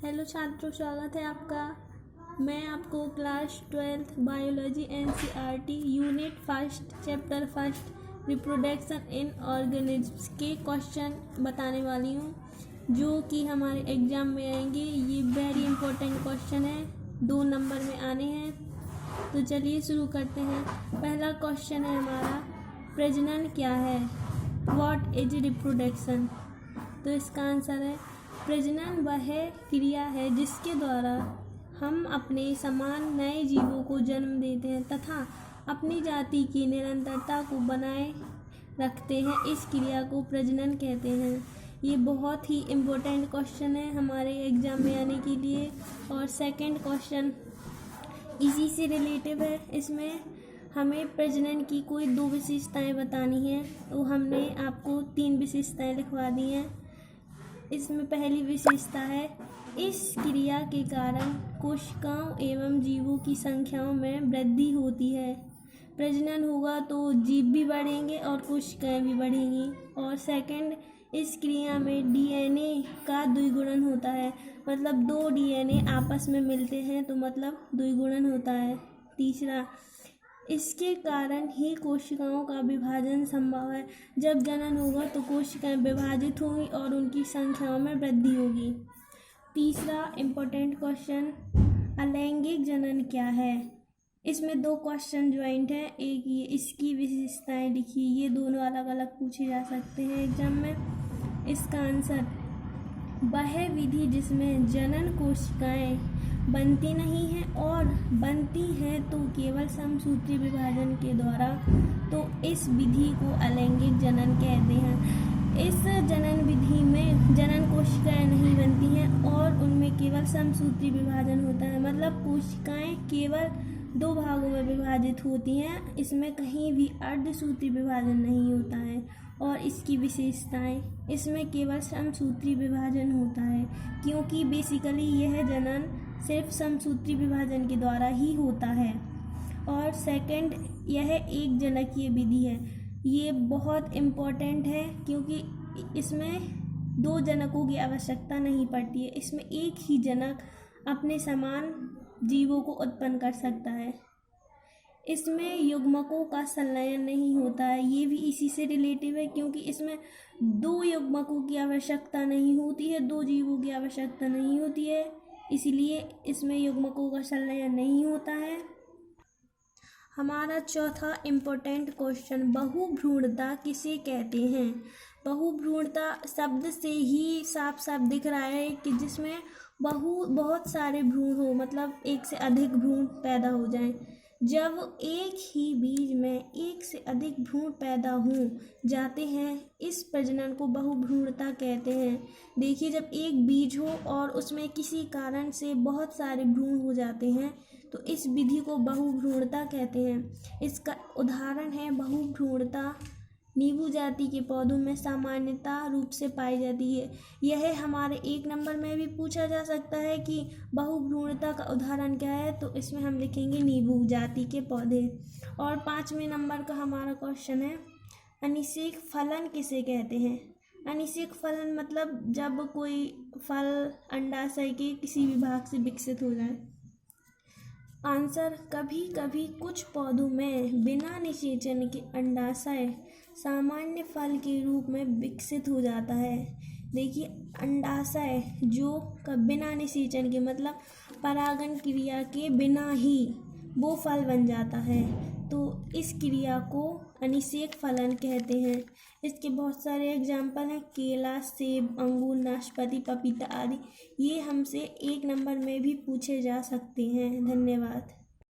Hello छात्रों, स्वागत है आपका। मैं आपको class 12 biology NCERT unit first chapter first reproduction in organisms के क्वेश्चन बताने वाली हूँ, जो कि हमारे एग्ज़ाम में आएंगे। ये वेरी इंपॉर्टेंट क्वेश्चन है, 2 नंबर में आने हैं। तो चलिए शुरू करते हैं। पहला क्वेश्चन है हमारा, प्रजनन क्या है? What is reproduction? तो इसका आंसर है, प्रजनन वह क्रिया है जिसके द्वारा हम अपने समान नए जीवों को जन्म देते हैं तथा अपनी जाति की निरंतरता को बनाए रखते हैं। इस क्रिया को प्रजनन कहते हैं। ये बहुत ही इम्पोर्टेंट क्वेश्चन है हमारे एग्जाम में आने के लिए। और सेकंड क्वेश्चन इसी से रिलेटिव है। इसमें हमें प्रजनन की कोई 2 विशेषताएं बतानी है, तो हमने आपको 3 विशेषताएं लिखवा दी हैं। इसमें पहली विशेषता है, इस क्रिया के कारण कोशिकाओं एवं जीवों की संख्याओं में वृद्धि होती है। प्रजनन होगा तो जीव भी बढ़ेंगे और कोशिकाएं भी बढ़ेंगी। और सेकंड, इस क्रिया में DNA का द्विगुणन होता है, मतलब 2 DNA आपस में मिलते हैं तो मतलब द्विगुणन होता है। तीसरा, इसके कारण ही कोशिकाओं का विभाजन संभव है। जब जनन होगा तो कोशिकाएं विभाजित होंगी और उनकी संख्याओं में वृद्धि होगी। तीसरा इम्पोर्टेंट क्वेश्चन, अलैंगिक जनन क्या है? इसमें 2 क्वेश्चन ज्वाइंट हैं। एक ये इसकी विशेषताएं लिखी, ये दोनों अलग अलग पूछे जा सकते हैं एग्जाम में। इसका आंसर, वह विधि जिसमें जनन कोशिकाएं बनती नहीं हैं और बनती हैं तो केवल समसूत्री विभाजन के द्वारा, तो इस विधि को अलैंगिक जनन कहते हैं। इस जनन विधि में जनन कोशिकाएं नहीं बनती हैं और उनमें केवल समसूत्री विभाजन होता है, मतलब कोशिकाएं केवल 2 भागों में विभाजित होती हैं। इसमें कहीं भी अर्धसूत्री विभाजन नहीं होता है। और इसकी विशेषताएं, इसमें केवल समसूत्री विभाजन होता है, क्योंकि बेसिकली यह जनन सिर्फ समसूत्री विभाजन के द्वारा ही होता है। और सेकंड, यह एक जनकीय विधि है। ये बहुत इम्पोर्टेंट है क्योंकि इसमें 2 जनकों की आवश्यकता नहीं पड़ती है। इसमें एक ही जनक अपने समान जीवों को उत्पन्न कर सकता है। इसमें युग्मकों का संलयन नहीं होता है। ये भी इसी से रिलेटिव है, क्योंकि इसमें 2 युग्मकों की आवश्यकता नहीं होती है, 2 जीवों की आवश्यकता नहीं होती है, इसलिए इसमें युग्मकों का संलयन नहीं होता है। हमारा चौथा इम्पोर्टेंट क्वेश्चन, बहुभ्रूणता किसे कहते हैं? बहुभ्रूणता शब्द से ही साफ साफ दिख रहा है कि जिसमें बहुत सारे भ्रूण हो, मतलब एक से अधिक भ्रूण पैदा हो जाएं। जब एक ही बीज में एक से अधिक भ्रूण पैदा हो जाते हैं, इस प्रजनन को बहुभ्रूणता कहते हैं। देखिए, जब एक बीज हो और उसमें किसी कारण से बहुत सारे भ्रूण हो जाते हैं तो इस विधि को बहुभ्रूणता कहते हैं। इसका उदाहरण है बहुभ्रूणता नींबू जाति के पौधों में सामान्यता रूप से पाई जाती है। यह हमारे 1 नंबर में भी पूछा जा सकता है कि बहुभ्रूणता का उदाहरण क्या है, तो इसमें हम लिखेंगे नींबू जाति के पौधे। और 5वें नंबर का हमारा क्वेश्चन है, अनिषेक फलन किसे कहते हैं? अनिषेक फलन मतलब जब कोई फल अंडाशय के किसी भी भाग से विकसित हो जाए। आंसर, कभी कभी कुछ पौधों में बिना निषेचन के अंडाशय सामान्य फल के रूप में विकसित हो जाता है। देखिए, अंडाशय जो बिना निषेचन के, मतलब परागण क्रिया के बिना ही वो फल बन जाता है, तो इस क्रिया को अनिषेक फलन कहते हैं। इसके बहुत सारे एग्जाम्पल हैं, केला, सेब, अंगूर, नाशपाती, पपीता आदि। ये हमसे 1 नंबर में भी पूछे जा सकते हैं। धन्यवाद।